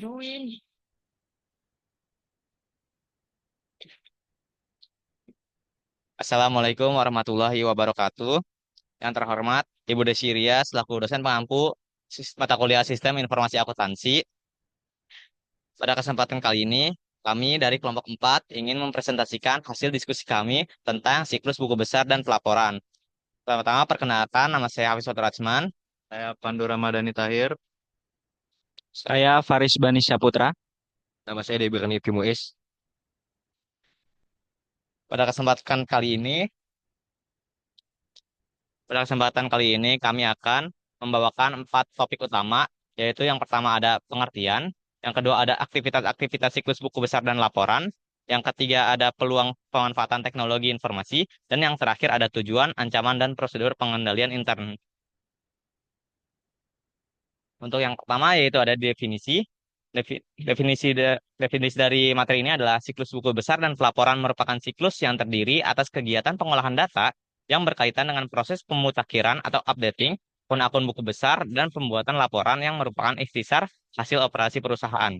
Join. Assalamualaikum warahmatullahi wabarakatuh. Yang terhormat, Ibu Desiria selaku dosen pengampu mata kuliah Sistem Informasi Akuntansi. Pada kesempatan kali ini, kami dari kelompok 4 ingin mempresentasikan hasil diskusi kami tentang siklus buku besar dan pelaporan. Pertama-tama perkenalkan, nama saya Hafiz Rajman. Saya Pandu Ramadhani Tahir. Saya Faris Bani Saputra. Nama saya Debi Rani Muiz. Pada kesempatan kali ini, pada kesempatan kali ini kami akan membawakan 4 topik utama, yaitu yang pertama ada pengertian, yang kedua ada aktivitas-aktivitas siklus buku besar dan laporan, yang ketiga ada peluang pemanfaatan teknologi informasi, dan yang terakhir ada tujuan, ancaman, dan prosedur pengendalian intern. Untuk yang pertama yaitu ada definisi. Definisi dari materi ini adalah siklus buku besar dan pelaporan merupakan siklus yang terdiri atas kegiatan pengolahan data yang berkaitan dengan proses pemutakhiran atau updating akun-akun buku besar dan pembuatan laporan yang merupakan ikhtisar hasil operasi perusahaan.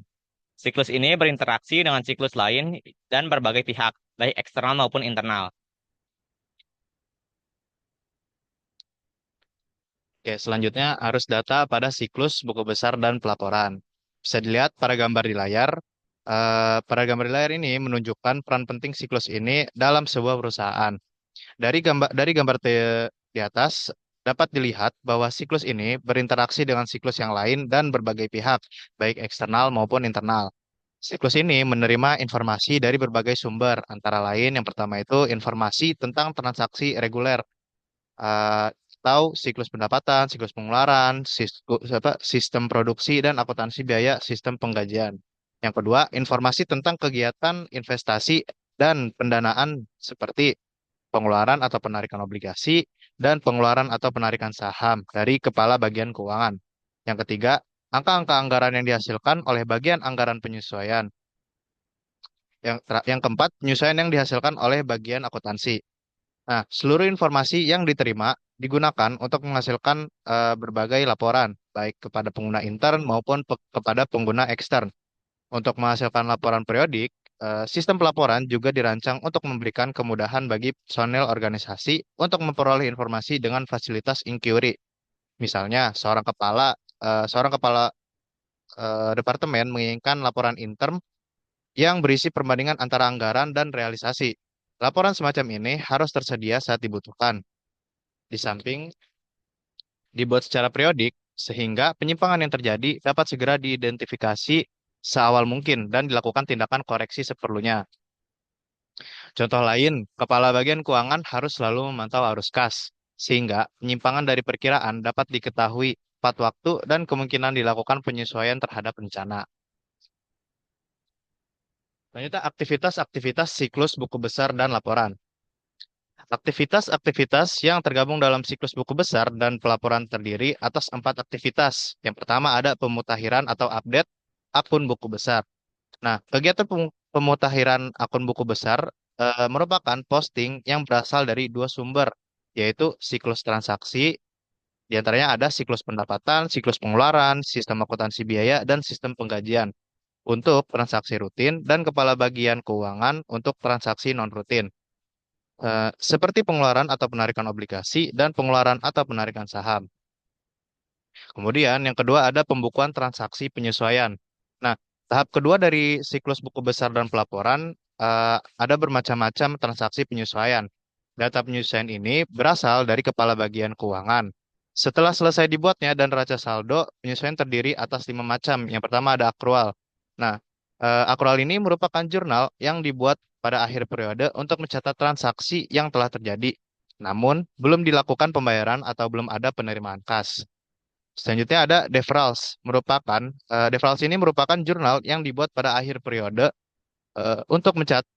Siklus ini berinteraksi dengan siklus lain dan berbagai pihak, baik eksternal maupun internal. Oke, selanjutnya arus data pada siklus buku besar dan pelaporan. Bisa dilihat pada gambar di layar. Pada gambar di layar ini menunjukkan peran penting siklus ini dalam sebuah perusahaan. Dari gambar di atas dapat dilihat bahwa siklus ini berinteraksi dengan siklus yang lain dan berbagai pihak, baik eksternal maupun internal. Siklus ini menerima informasi dari berbagai sumber, antara lain yang pertama itu informasi tentang transaksi reguler, eh, atau siklus pendapatan, siklus pengeluaran, sistem produksi, dan akuntansi biaya sistem penggajian. Yang kedua, informasi tentang kegiatan investasi dan pendanaan seperti pengeluaran atau penarikan obligasi dan pengeluaran atau penarikan saham dari kepala bagian keuangan. Yang ketiga, angka-angka anggaran yang dihasilkan oleh bagian anggaran penyesuaian. Yang keempat, penyesuaian yang dihasilkan oleh bagian akuntansi. Nah, seluruh informasi yang diterima digunakan untuk menghasilkan berbagai laporan, baik kepada pengguna intern maupun kepada pengguna ekstern. Untuk menghasilkan laporan periodik, sistem pelaporan juga dirancang untuk memberikan kemudahan bagi personel organisasi untuk memperoleh informasi dengan fasilitas inquiry. Misalnya, seorang kepala departemen menginginkan laporan intern yang berisi perbandingan antara anggaran dan realisasi. Laporan semacam ini harus tersedia saat dibutuhkan. Di samping dibuat secara periodik, sehingga penyimpangan yang terjadi dapat segera diidentifikasi seawal mungkin dan dilakukan tindakan koreksi seperlunya. Contoh lain, kepala bagian keuangan harus selalu memantau arus kas, sehingga penyimpangan dari perkiraan dapat diketahui tepat waktu dan kemungkinan dilakukan penyesuaian terhadap rencana. Selanjutnya, aktivitas-aktivitas siklus buku besar dan laporan. Aktivitas-aktivitas yang tergabung dalam siklus buku besar dan pelaporan terdiri atas 4 aktivitas. Yang pertama ada pemutakhiran atau update akun buku besar. Nah, kegiatan pemutakhiran akun buku besar merupakan posting yang berasal dari 2 sumber, yaitu siklus transaksi, di antaranya ada siklus pendapatan, siklus pengeluaran, sistem akuntansi biaya, dan sistem penggajian untuk transaksi rutin dan kepala bagian keuangan untuk transaksi non-rutin. Seperti pengeluaran atau penarikan obligasi dan pengeluaran atau penarikan saham. Kemudian yang kedua ada pembukuan transaksi penyesuaian. Nah, tahap kedua dari siklus buku besar dan pelaporan ada bermacam-macam transaksi penyesuaian. Data penyesuaian ini berasal dari kepala bagian keuangan. Setelah selesai dibuatnya dan raca saldo, penyesuaian terdiri atas 5 macam. Yang pertama ada akrual. Nah, akrual ini merupakan jurnal yang dibuat pada akhir periode untuk mencatat transaksi yang telah terjadi, namun belum dilakukan pembayaran atau belum ada penerimaan kas. Selanjutnya ada Devrals ini merupakan jurnal yang dibuat pada akhir periode eh, untuk mencat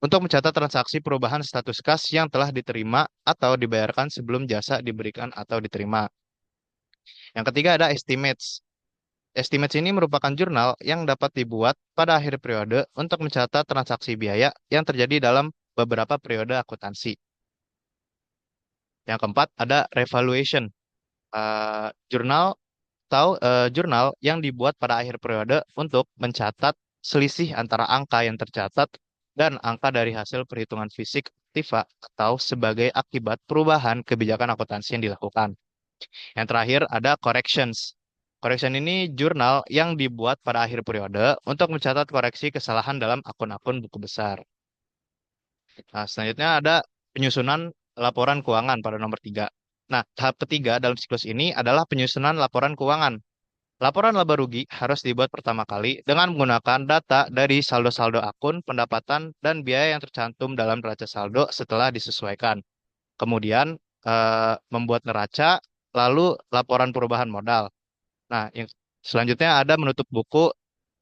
untuk mencatat transaksi perubahan status kas yang telah diterima atau dibayarkan sebelum jasa diberikan atau diterima. Yang ketiga ada Estimates. Estimates ini merupakan jurnal yang dapat dibuat pada akhir periode untuk mencatat transaksi biaya yang terjadi dalam beberapa periode akuntansi. Yang keempat ada Revaluation. Jurnal atau jurnal yang dibuat pada akhir periode untuk mencatat selisih antara angka yang tercatat dan angka dari hasil perhitungan fisik aktiva atau sebagai akibat perubahan kebijakan akuntansi yang dilakukan. Yang terakhir ada corrections. Correction ini jurnal yang dibuat pada akhir periode untuk mencatat koreksi kesalahan dalam akun-akun buku besar. Nah, selanjutnya ada penyusunan laporan keuangan pada nomor 3. Nah, tahap ketiga dalam siklus ini adalah penyusunan laporan keuangan. Laporan laba rugi harus dibuat pertama kali dengan menggunakan data dari saldo-saldo akun, pendapatan, dan biaya yang tercantum dalam neraca saldo setelah disesuaikan. Kemudian membuat neraca, lalu laporan perubahan modal. Nah, yang selanjutnya ada menutup buku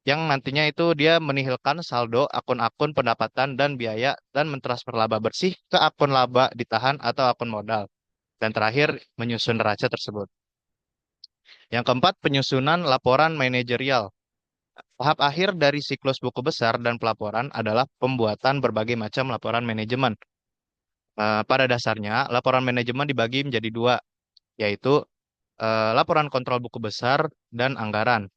yang nantinya itu dia menihilkan saldo akun-akun pendapatan dan biaya dan mentransfer laba bersih ke akun laba ditahan atau akun modal. Dan terakhir, menyusun neraca tersebut. Yang keempat, penyusunan laporan manajerial. Tahap akhir dari siklus buku besar dan pelaporan adalah pembuatan berbagai macam laporan manajemen. Pada dasarnya, laporan manajemen dibagi menjadi dua, yaitu laporan kontrol buku besar dan anggaran.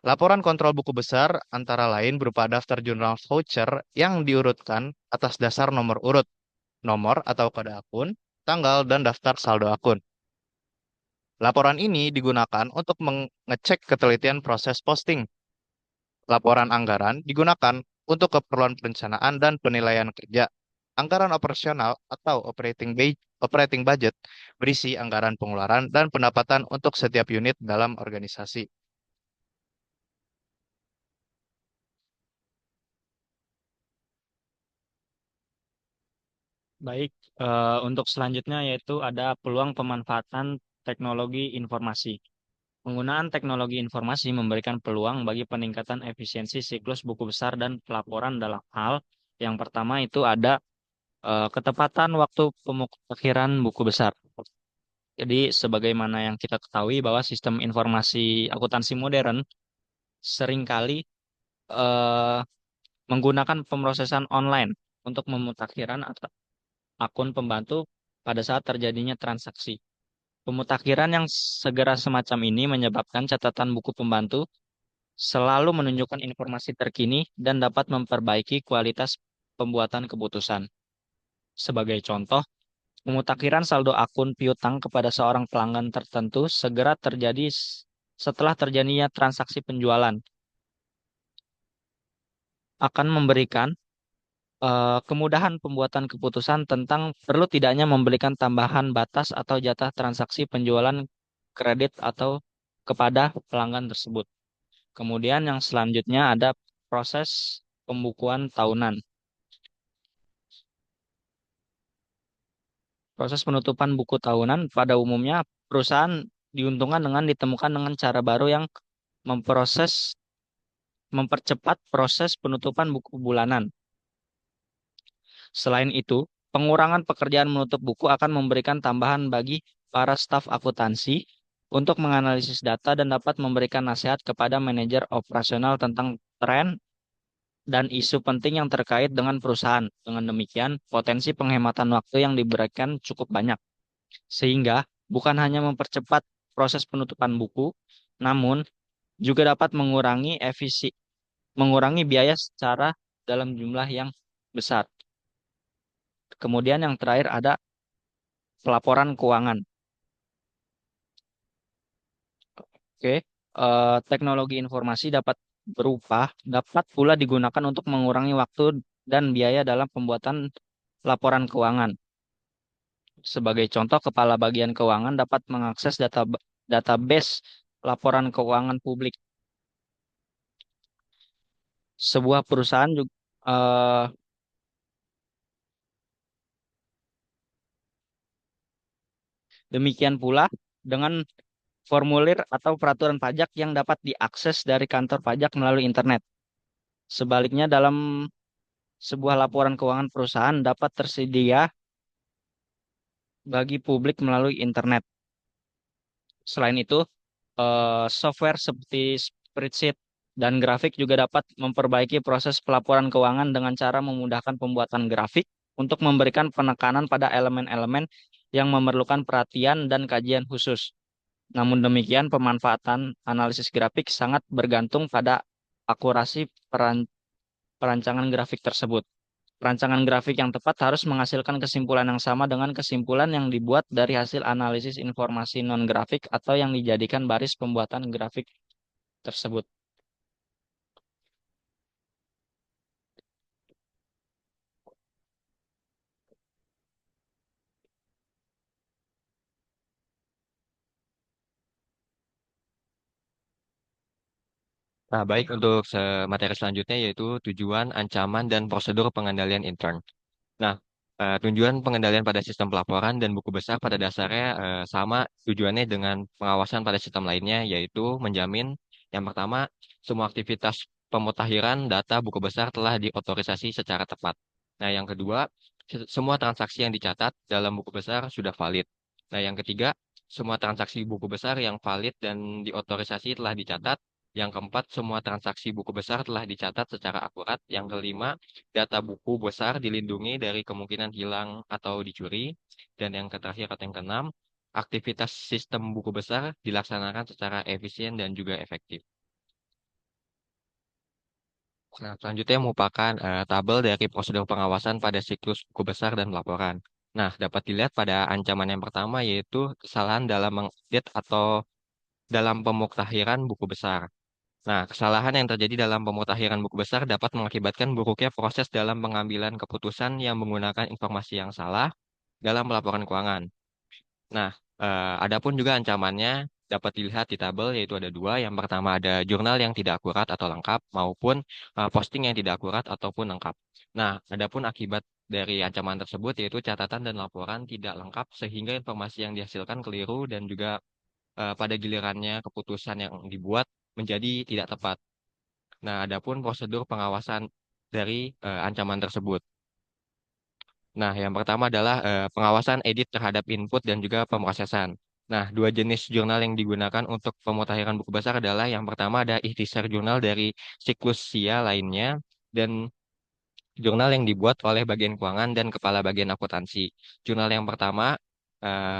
Laporan kontrol buku besar antara lain berupa daftar jurnal voucher yang diurutkan atas dasar nomor urut, nomor atau kode akun, tanggal, dan daftar saldo akun. Laporan ini digunakan untuk mengecek ketelitian proses posting. Laporan anggaran digunakan untuk keperluan perencanaan dan penilaian kerja. Anggaran operasional atau operating budget berisi anggaran pengeluaran dan pendapatan untuk setiap unit dalam organisasi. Baik, untuk selanjutnya yaitu ada peluang pemanfaatan teknologi informasi. Penggunaan teknologi informasi memberikan peluang bagi peningkatan efisiensi siklus buku besar dan pelaporan dalam hal yang pertama itu ada ketepatan waktu pemutahiran buku besar. Jadi, sebagaimana yang kita ketahui bahwa sistem informasi akuntansi modern seringkali eh, menggunakan pemrosesan online untuk pemutakhiran atau akun pembantu pada saat terjadinya transaksi. Pemutakhiran yang segera semacam ini menyebabkan catatan buku pembantu selalu menunjukkan informasi terkini dan dapat memperbaiki kualitas pembuatan keputusan. Sebagai contoh, pemutakhiran saldo akun piutang kepada seorang pelanggan tertentu segera terjadi setelah terjadinya transaksi penjualan, akan memberikan kemudahan pembuatan keputusan tentang perlu tidaknya memberikan tambahan batas atau jatah transaksi penjualan kredit atau kepada pelanggan tersebut. Kemudian yang selanjutnya ada proses pembukuan tahunan. Proses penutupan buku tahunan pada umumnya perusahaan diuntungkan dengan ditemukan dengan cara baru yang mempercepat proses penutupan buku bulanan. Selain itu, pengurangan pekerjaan menutup buku akan memberikan tambahan bagi para staf akuntansi untuk menganalisis data dan dapat memberikan nasihat kepada manajer operasional tentang tren dan isu penting yang terkait dengan perusahaan. Dengan demikian, potensi penghematan waktu yang diberikan cukup banyak, sehingga bukan hanya mempercepat proses penutupan buku, namun juga dapat mengurangi biaya secara dalam jumlah yang besar. Kemudian yang terakhir ada pelaporan keuangan. Oke, teknologi informasi dapat pula digunakan untuk mengurangi waktu dan biaya dalam pembuatan laporan keuangan. Sebagai contoh, kepala bagian keuangan dapat mengakses database laporan keuangan publik. Sebuah perusahaan juga demikian pula dengan formulir atau peraturan pajak yang dapat diakses dari kantor pajak melalui internet. Sebaliknya, dalam sebuah laporan keuangan perusahaan dapat tersedia bagi publik melalui internet. Selain itu, software seperti spreadsheet dan grafik juga dapat memperbaiki proses pelaporan keuangan dengan cara memudahkan pembuatan grafik untuk memberikan penekanan pada elemen-elemen yang memerlukan perhatian dan kajian khusus. Namun demikian, pemanfaatan analisis grafik sangat bergantung pada akurasi perancangan grafik tersebut. Perancangan grafik yang tepat harus menghasilkan kesimpulan yang sama dengan kesimpulan yang dibuat dari hasil analisis informasi non-grafik atau yang dijadikan baris pembuatan grafik tersebut. Nah, baik untuk materi selanjutnya yaitu tujuan, ancaman, dan prosedur pengendalian intern. Nah, tujuan pengendalian pada sistem pelaporan dan buku besar pada dasarnya sama tujuannya dengan pengawasan pada sistem lainnya, yaitu menjamin yang pertama, semua aktivitas pemutakhiran data buku besar telah diotorisasi secara tepat. Nah, yang kedua, semua transaksi yang dicatat dalam buku besar sudah valid. Nah, yang ketiga, semua transaksi buku besar yang valid dan diotorisasi telah dicatat. Yang keempat, semua transaksi buku besar telah dicatat secara akurat. Yang kelima, data buku besar dilindungi dari kemungkinan hilang atau dicuri. Dan yang terakhir atau yang keenam, aktivitas sistem buku besar dilaksanakan secara efisien dan juga efektif. Nah, selanjutnya merupakan tabel dari prosedur pengawasan pada siklus buku besar dan laporan. Nah, dapat dilihat pada ancaman yang pertama yaitu kesalahan dalam mengupdate atau dalam pemuktahiran buku besar. Nah, kesalahan yang terjadi dalam pemutahiran buku besar dapat mengakibatkan buruknya proses dalam pengambilan keputusan yang menggunakan informasi yang salah dalam pelaporan keuangan. Nah, adapun juga ancamannya dapat dilihat di tabel yaitu ada dua. Yang pertama ada jurnal yang tidak akurat atau lengkap maupun posting yang tidak akurat ataupun lengkap. Nah, adapun akibat dari ancaman tersebut yaitu catatan dan laporan tidak lengkap sehingga informasi yang dihasilkan keliru dan juga pada gilirannya keputusan yang dibuat menjadi tidak tepat. Nah, adapun prosedur pengawasan dari ancaman tersebut. Nah, yang pertama adalah pengawasan edit terhadap input dan juga pemrosesan. Nah, dua jenis jurnal yang digunakan untuk pemutakhiran buku besar adalah yang pertama ada ikhtisar jurnal dari siklus SIA lainnya dan jurnal yang dibuat oleh bagian keuangan dan kepala bagian akuntansi. Jurnal yang pertama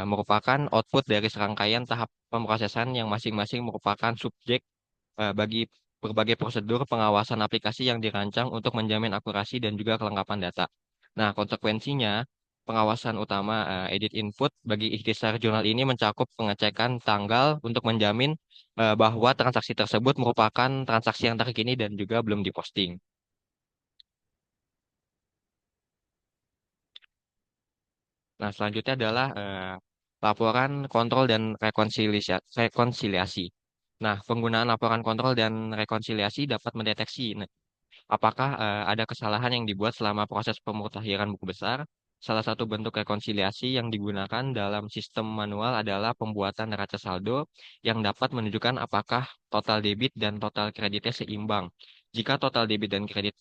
merupakan output dari serangkaian tahap pemrosesan yang masing-masing merupakan subjek bagi berbagai prosedur pengawasan aplikasi yang dirancang untuk menjamin akurasi dan juga kelengkapan data. Nah, konsekuensinya, pengawasan utama edit input bagi ikhtisar jurnal ini mencakup pengecekan tanggal untuk menjamin bahwa transaksi tersebut merupakan transaksi yang terkini dan juga belum diposting. Nah, selanjutnya adalah laporan kontrol dan rekonsiliasi. Nah, penggunaan laporan kontrol dan rekonsiliasi dapat mendeteksi apakah ada kesalahan yang dibuat selama proses pemutakhiran buku besar? Salah satu bentuk rekonsiliasi yang digunakan dalam sistem manual adalah pembuatan neraca saldo yang dapat menunjukkan apakah total debit dan total kreditnya seimbang. Jika total debit dan kredit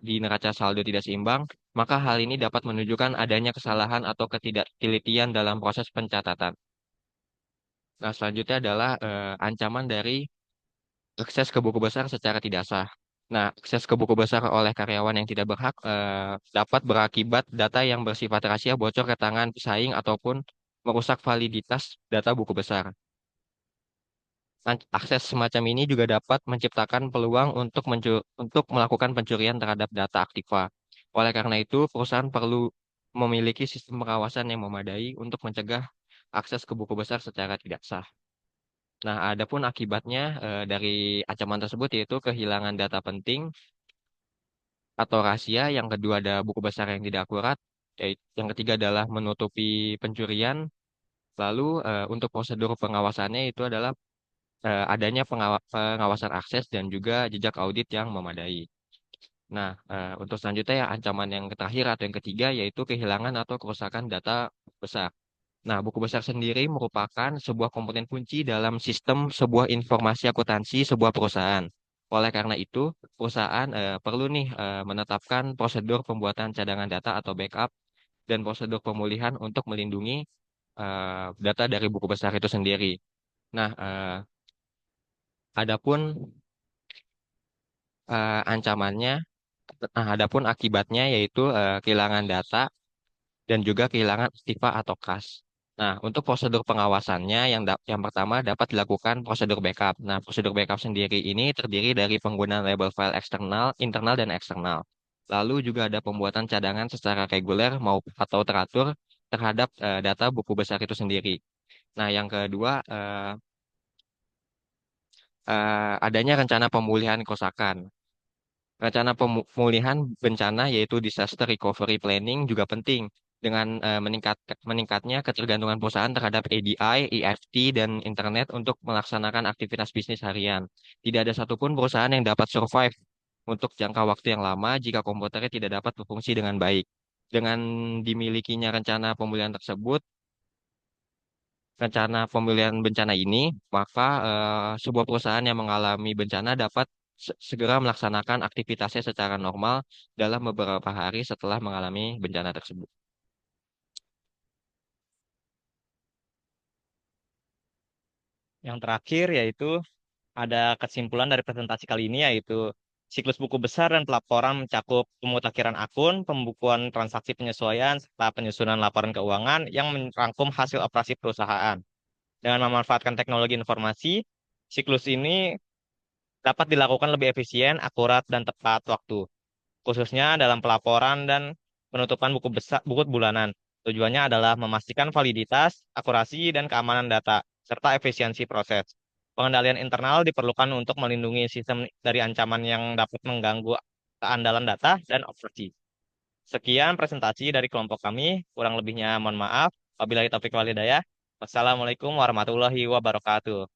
di neraca saldo tidak seimbang, maka hal ini dapat menunjukkan adanya kesalahan atau ketidaktelitian dalam proses pencatatan. Nah, selanjutnya adalah ancaman dari akses ke buku besar secara tidak sah. Nah, akses ke buku besar oleh karyawan yang tidak berhak dapat berakibat data yang bersifat rahasia bocor ke tangan pesaing ataupun merusak validitas data buku besar. Akses semacam ini juga dapat menciptakan peluang untuk melakukan pencurian terhadap data aktiva. Oleh karena itu, perusahaan perlu memiliki sistem pengawasan yang memadai untuk mencegah akses ke buku besar secara tidak sah. Nah, adapun akibatnya dari ancaman tersebut yaitu kehilangan data penting atau rahasia, yang kedua ada buku besar yang tidak akurat, yang ketiga adalah menutupi pencurian, lalu untuk prosedur pengawasannya itu adalah adanya pengawasan akses dan juga jejak audit yang memadai. Nah, untuk selanjutnya ya ancaman yang terakhir atau yang ketiga yaitu kehilangan atau kerusakan data besar. Nah, buku besar sendiri merupakan sebuah komponen kunci dalam sistem sebuah informasi akuntansi sebuah perusahaan. Oleh karena itu, perusahaan perlu nih menetapkan prosedur pembuatan cadangan data atau backup dan prosedur pemulihan untuk melindungi data dari buku besar itu sendiri. Nah, adapun ancamannya, adapun akibatnya yaitu kehilangan data dan juga kehilangan aktiva atau kas. Nah, untuk prosedur pengawasannya yang pertama dapat dilakukan prosedur backup. Nah, prosedur backup sendiri ini terdiri dari penggunaan label file eksternal, internal, dan eksternal. Lalu juga ada pembuatan cadangan secara reguler maupun atau teratur terhadap data buku besar itu sendiri. Nah, yang kedua, adanya rencana pemulihan kerusakan. Rencana pemulihan bencana yaitu disaster recovery planning juga penting dengan meningkatnya ketergantungan perusahaan terhadap ADI, EFT, dan internet untuk melaksanakan aktivitas bisnis harian. Tidak ada satupun perusahaan yang dapat survive untuk jangka waktu yang lama jika komputernya tidak dapat berfungsi dengan baik. Dengan dimilikinya rencana pemulihan bencana ini, maka sebuah perusahaan yang mengalami bencana dapat segera melaksanakan aktivitasnya secara normal dalam beberapa hari setelah mengalami bencana tersebut. Yang terakhir yaitu ada kesimpulan dari presentasi kali ini yaitu siklus buku besar dan pelaporan mencakup pemutakhiran akun, pembukuan transaksi penyesuaian, serta penyusunan laporan keuangan yang merangkum hasil operasi perusahaan. Dengan memanfaatkan teknologi informasi, siklus ini dapat dilakukan lebih efisien, akurat, dan tepat waktu, khususnya dalam pelaporan dan penutupan buku besar, buku bulanan. Tujuannya adalah memastikan validitas, akurasi, dan keamanan data, serta efisiensi proses. Pengendalian internal diperlukan untuk melindungi sistem dari ancaman yang dapat mengganggu keandalan data dan operasi. Sekian presentasi dari kelompok kami, kurang lebihnya mohon maaf. Wabillahi taufiq wal hidayah. Wassalamualaikum warahmatullahi wabarakatuh.